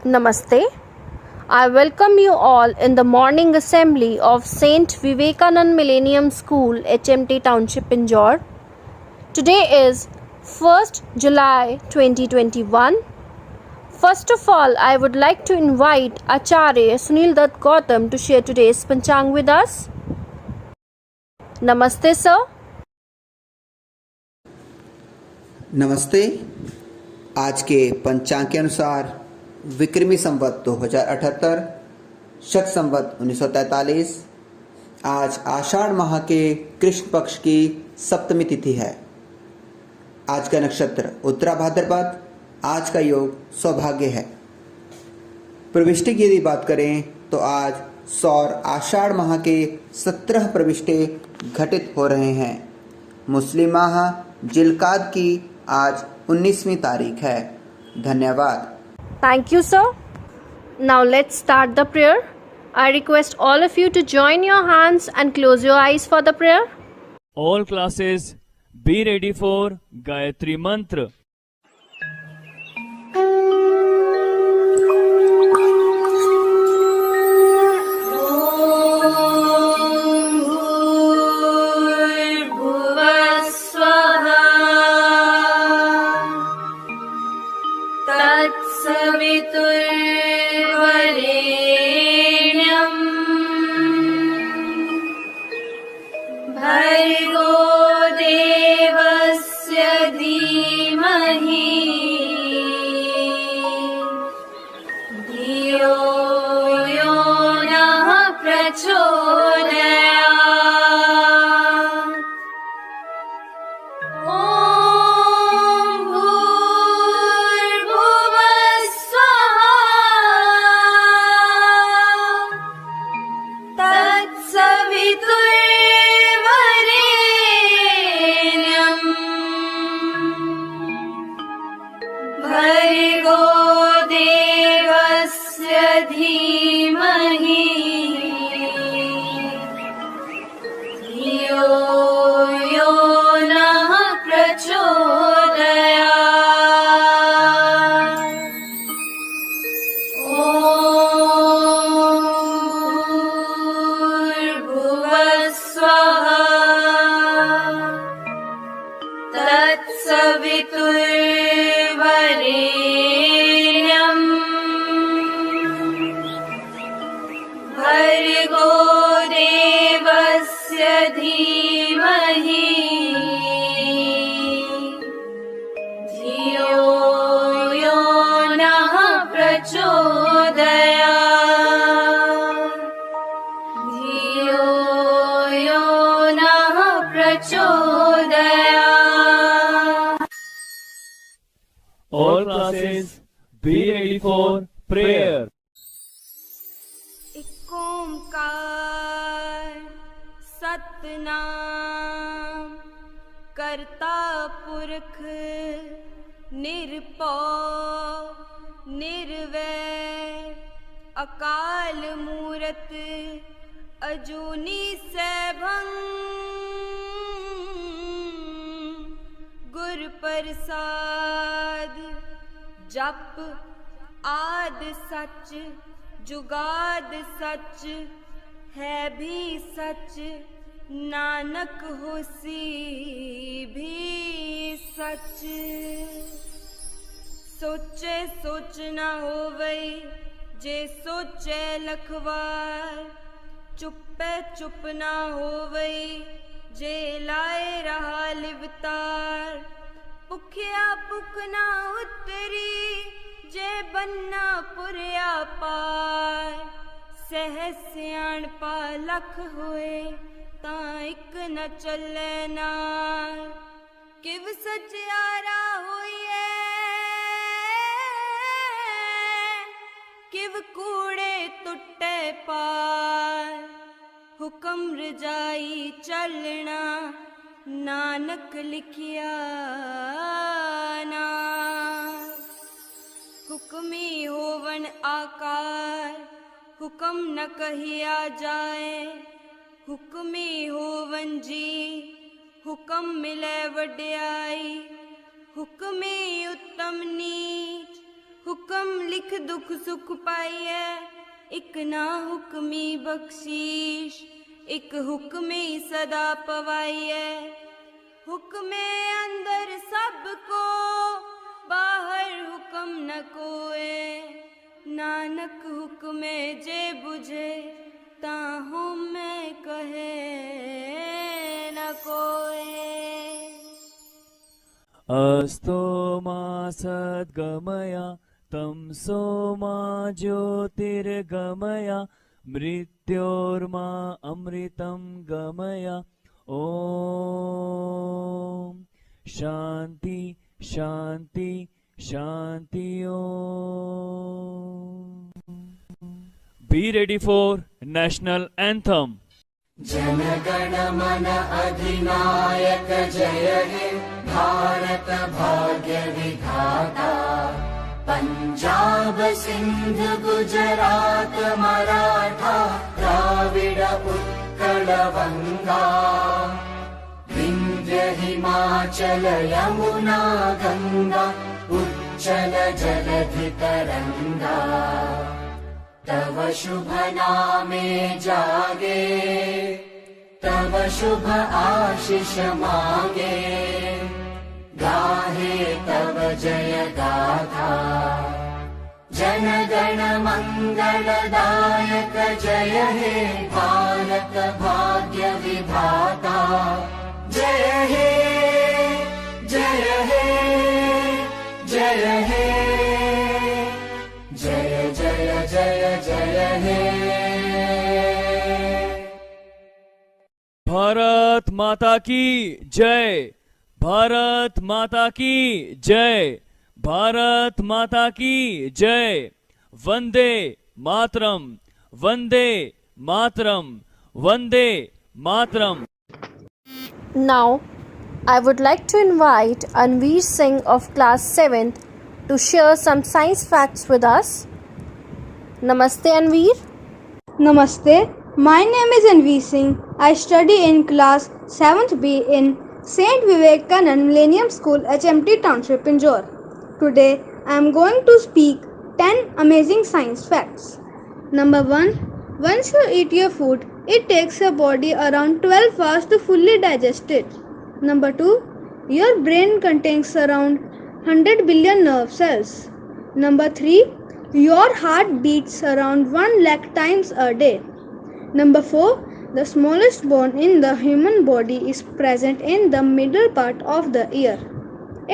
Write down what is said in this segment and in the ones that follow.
Namaste. I welcome you all in the morning assembly of Saint Vivekanand Millennium School, HMT Township, Pinjore. Today is 1st July 2021. First of all, I would like to invite Acharya Sunil Dutt Gautam to share today's Panchang with us. Namaste, sir. नमस्ते। आज के पंचांग के अनुसार विक्रमी संवत 2078, शक संवत 1943, आज आषाढ़ माह के कृष्ण पक्ष की सप्तमी तिथि है। आज का नक्षत्र उत्तरा भाद्रपद, आज का योग सौभाग्य है। प्रविष्टि की यदि बात करें तो आज सौर आषाढ़ माह के 17 प्रविष्टे घटित हो रहे हैं। मुस्लिम माह जिलकाद की आज 19वीं तारीख है। धन्यवाद। Thank you, sir. Now let's start the prayer. I request all of you to join your hands and close your eyes for the prayer. All classes be ready for Gayatri Mantra. भर्गो देवस्य धीमहि धियो यो नः प्रचोदयात्। ॐ भूर्भुवः स्वः तत्सवितुर्वरेण्यं भर्गो देवस्य धीमहि धियो यो नः प्रचोदयात्। ॐ भूर्भुवः स्वः तत्सवितुर्वरेण्यं भर्गो देवस्य धीमहि धियो यो नः प्रचोदयात्। धियो यो नः प्रचोदयात्। All classes be ready for prayer. एक ओंकार सतनाम करता पुरख निरपौ निर्वैर अकाल मूरत अजूनी सैभं गुर प्रसाद जप आद सच जुगाद सच है भी सच नानक होसी भी सच। सोचे सोच न होवई जे सोचे लखवार चुप्पे चुप न होवई जे लाए रहा लिवतार। पुखिया पुख न उतरी जे बन्ना पुरया पार। सहज सियाणपा लख होए तां इक न चले नार। किव सचियारा होइए किव कूड़े टुटे पार। हुक्म रजाई चलना नानक लिखिया नार। हुक्मी होवन आकार हुक्म न कहिया जाए। हुक्मी होवन जी हुक्म मिले वड्याई। हुक्मी उत्तम नीच ਹੁਕਮ ਲਿਖ ਦੁਖ ਸੁਖ ਪਾਈਐ, ਇਕ ਨਾ ਹੁਕਮੀ ਬਖਸ਼ੀਸ਼, ਇਕ ਹੁਕਮੇ ਸਦਾ ਪਵਾਈਐ। ਹੁਕਮੇ ਅੰਦਰ ਸਭ ਕੋ, ਬਾਹਰ ਹੁਕਮ ਨ ਕੋਏ। ਨਾਨਕ ਹੁਕਮੇ ਜੇ ਬੁਝੇ, ਤਾਹੂ ਮੈਂ ਕਹੇ ਨ ਕੋਏ। अस्तो मा सद्गमया तमसो मा ज्योतिर्गमया मृत्योर्मा अमृतं गमय। ॐ शान्ति शान्ति शान्ति। ॐ Be ready for national anthem. जनगण मन अधिनायक जय हे भारत भाग्य विधाता। पंजाब सिंध गुजरात मराठा द्राविड उत्कल बंगा। विंध्य हिमाचल यमुना गंगा उच्चल जलधि तरंगा। तव शुभ नामे जागे, तव शुभ आशीष मांगे। गाहे तव जय गाथा, जन गण मंगलदायक जय हे भारत भाग्य विधाता। जय हे जय हे जय हे जय जय जय जय हे। भारत माता की जय, भारत माता की जय, भारत माता की जय। Vande Mataram, Vande Mataram, Vande Mataram. Now, I would like to invite Anveer Singh of class 7th to share some science facts with us. Namaste Anveer. Namaste, my name is Anveer Singh. I study in class 7th B in St. Vivekanand Millennium School, HMT Township, Pinjore. Today, I am going to speak 10 amazing science facts. Number 1. Once you eat your food, it takes your body around 12 hours to fully digest it. Number 2. Your brain contains around 100 billion nerve cells. Number 3. Your heart beats around 1 lakh times a day. Number 4. The smallest bone in the human body is present in the middle part of the ear.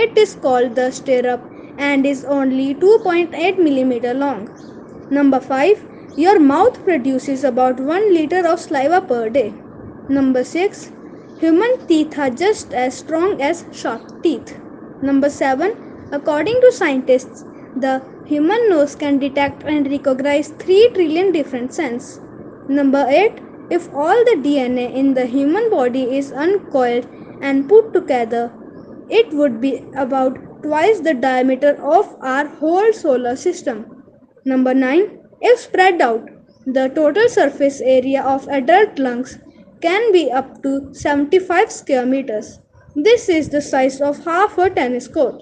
It is called the stirrup and is only 2.8 millimeter long. Number 5. Your mouth produces about 1 liter of saliva per day. Number 6. Human teeth are just as strong as shark teeth. Number 7. According to scientists, the human nose can detect and recognize 3 trillion different scents. Number 8. If all the DNA in the human body is uncoiled and put together, it would be about twice the diameter of our whole solar system. Number 9. If spread out, the total surface area of adult lungs can be up to 75 square meters. This is the size of half a tennis court.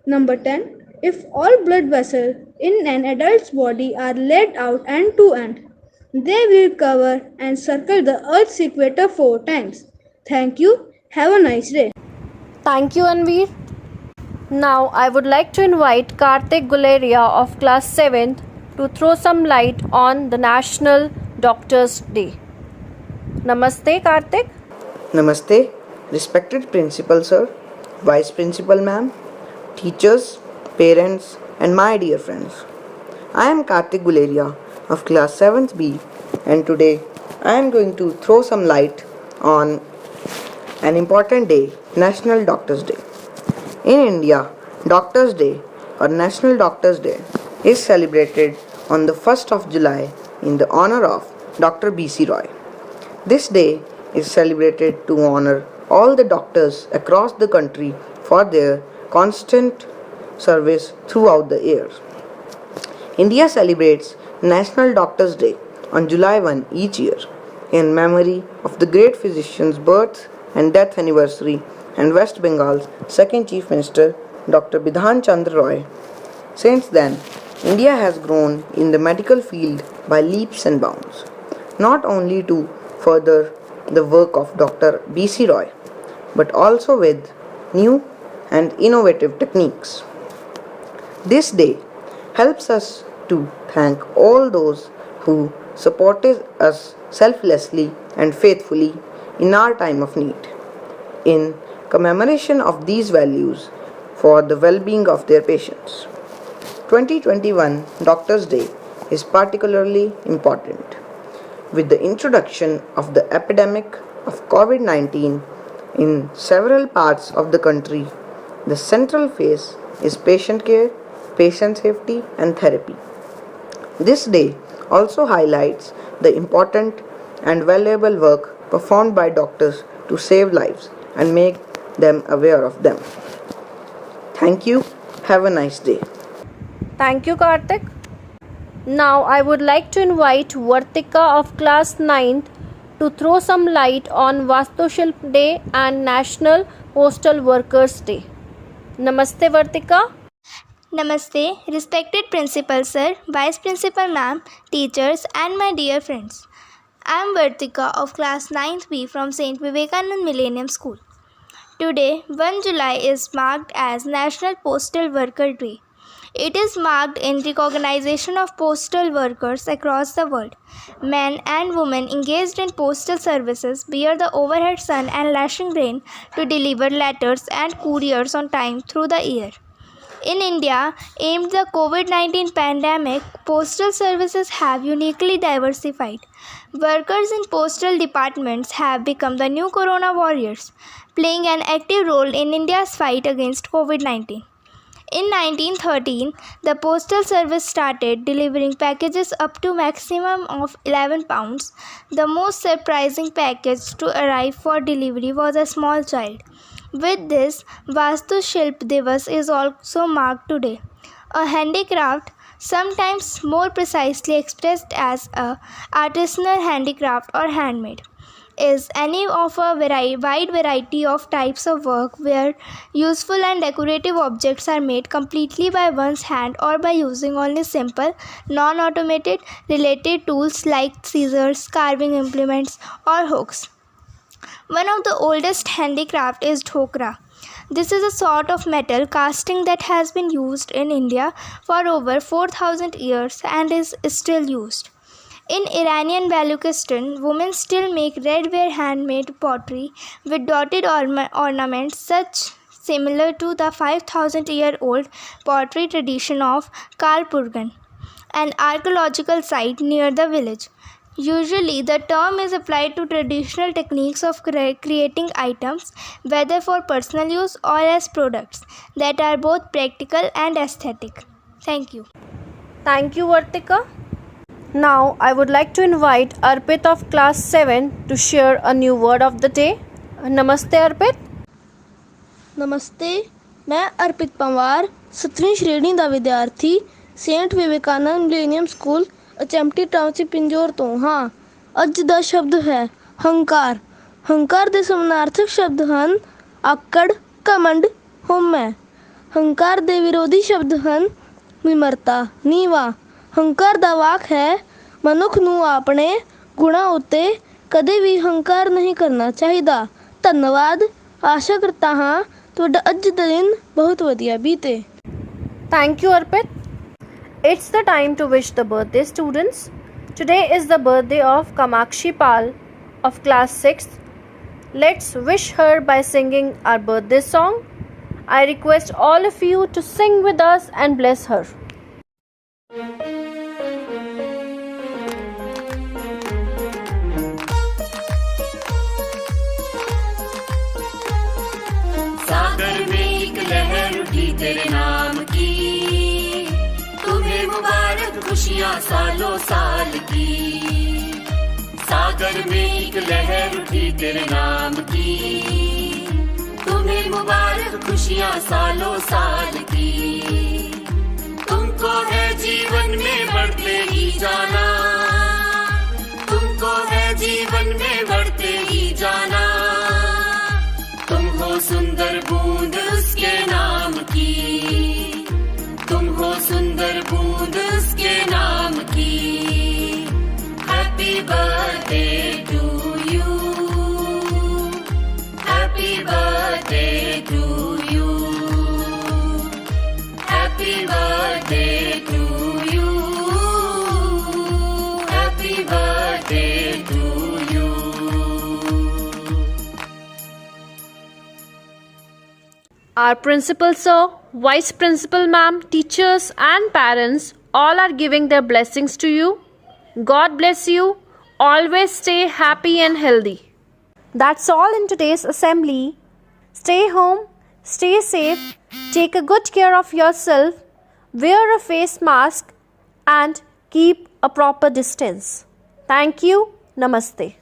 Number 10. If all blood vessels in an adult's body are laid out end to end, they will cover and circle the Earth's equator 4 times. Thank you. Have a nice day. Thank you Anveer. Now I would like to invite Kartik Guleria of class 7th to throw some light on the National Doctors' Day. Namaste Kartik. Namaste, respected Principal Sir, Vice Principal Ma'am, teachers, parents and my dear friends. I am Kartik Guleria of class 7th B and today I am going to throw some light on an important day, National Doctors' Day. In India, Doctors' Day or National Doctors' Day is celebrated on the 1st of July in the honor of Dr. B.C. Roy. This day is celebrated to honor all the doctors across the country for their constant service throughout the years. India celebrates National Doctors' Day on July 1 each year in memory of the great physician's birth and death anniversary and West Bengal's second Chief Minister Dr. Bidhan Chandra Roy Since then, India has grown in the medical field by leaps and bounds, not only to further the work of Dr. B.C. Roy, but also with new and innovative techniques. This day helps us to thank all those who supported us selflessly and faithfully in our time of need. In commemoration of these values for the well-being of their patients, 2021 Doctors' Day is particularly important. With the introduction of the epidemic of COVID-19 in several parts of the country, the central phase is patient care, patient safety, and therapy. This day also highlights the important and valuable work performed by doctors to save lives and make them aware of them. Thank you. Have a nice day. Thank you, Karthik. Now I would like to invite Vartika of class 9th to throw some light on Vastushilp Day and National Postal Workers Day. Namaste, Vartika. Namaste, respected Principal Sir, Vice Principal Ma'am, teachers and my dear friends. I am Vartika of class 9th B from St. Vivekanand Millennium School. Today, 1 July is marked as National Postal Worker Day. It is marked in recognition of postal workers across the world. Men and women engaged in postal services bear the overhead sun and lashing rain to deliver letters and couriers on time through the year. In India, aimed the COVID-19 pandemic, postal services have uniquely diversified. Workers in postal departments have become the new corona warriors, playing an active role in India's fight against COVID-19. In 1913, the postal service started delivering packages up to maximum of 11 pounds. The most surprising package to arrive for delivery was a small child. With this, Vastushilp Divas is also marked today. A handicraft, sometimes more precisely expressed as a artisanal handicraft or handmade, is any of a wide variety of types of work where useful and decorative objects are made completely by one's hand or by using only simple, non-automated related tools like scissors, carving implements, or hooks. One of the oldest handicraft is dhokra. This is a sort of metal casting that has been used in India for over 4,000 years and is still used. In Iranian Baluchistan, women still make redware handmade pottery with dotted ornaments such similar to the 5,000-year-old pottery tradition of Kalpurgan, an archaeological site near the village. Usually, the term is applied to traditional techniques of creating items, whether for personal use or as products, that are both practical and aesthetic. Thank you. Thank you, Vartika. Now, I would like to invite Arpit of class 7 to share a new word of the day. Namaste, Arpit. नमस्ते, मैं अर्पित पंवार 7वीं श्रेणी ਦਾ ਵਿਦਿਆਰਥੀ Saint Vivekananda millennium school HMT township Pinjore ਤੋਂ ਹਾਂ। ਅੱਜ ਦਾ ਸ਼ਬਦ ਹੈ ਹੰਕਾਰ। ਹੰਕਾਰ ਦੇ ਸਮਾਨਾਰਥਕ ਸ਼ਬਦ ਹਨ ਆਕੜ, ਘਮੰਡ, ਹਉਮੈ। ਹੰਕਾਰ ਦੇ ਵਿਰੋਧੀ ਸ਼ਬਦ ਹਨ ਵਿਮਰਤਾ, ਨੀਵਾ। ਹੰਕਾਰ ਦਾ ਵਾਕ ਹੈ ਮਨੁੱਖ ਨੂੰ ਆਪਣੇ ਗੁਣਾਂ ਉੱਤੇ ਕਦੇ ਵੀ ਹੰਕਾਰ ਨਹੀਂ ਕਰਨਾ ਚਾਹੀਦਾ। ਧੰਨਵਾਦ। ਆਸ਼ਾ ਕਰਤਾ ਹਾਂ ਤੁਹਾਡਾ ਅੱਜ ਦਾ ਦਿਨ ਬਹੁਤ ਵਧੀਆ ਬੀਤੇ। Thank you, Arpit. It's the time to wish the birthday students. Today is the birthday of Kamakshi Pal of class 6th. Let's wish her by singing our birthday song. I request all of you to sing with us and bless her. सागर में एक लहर उठी तेरे नाम की, तुम्हें मुबारक खुशियाँ सालों साल की। सागर में एक लहर उठी तेरे नाम की, तुम्हें मुबारक खुशियाँ सालों साल की। तुमको है जीवन में बढ़ते ही जाना, तुमको है जीवन में बढ़ते ही जाना। तुम हो सुंदर बूंद उसके नाम की, तुम हो Happy birthday to you. Happy birthday to you. Our principal sir, vice principal ma'am, teachers and parents all are giving their blessings to you. God bless you. Always stay happy and healthy. That's all in today's assembly. Stay home, stay safe, take a good care of yourself, wear a face mask and keep a proper distance. Thank you. Namaste.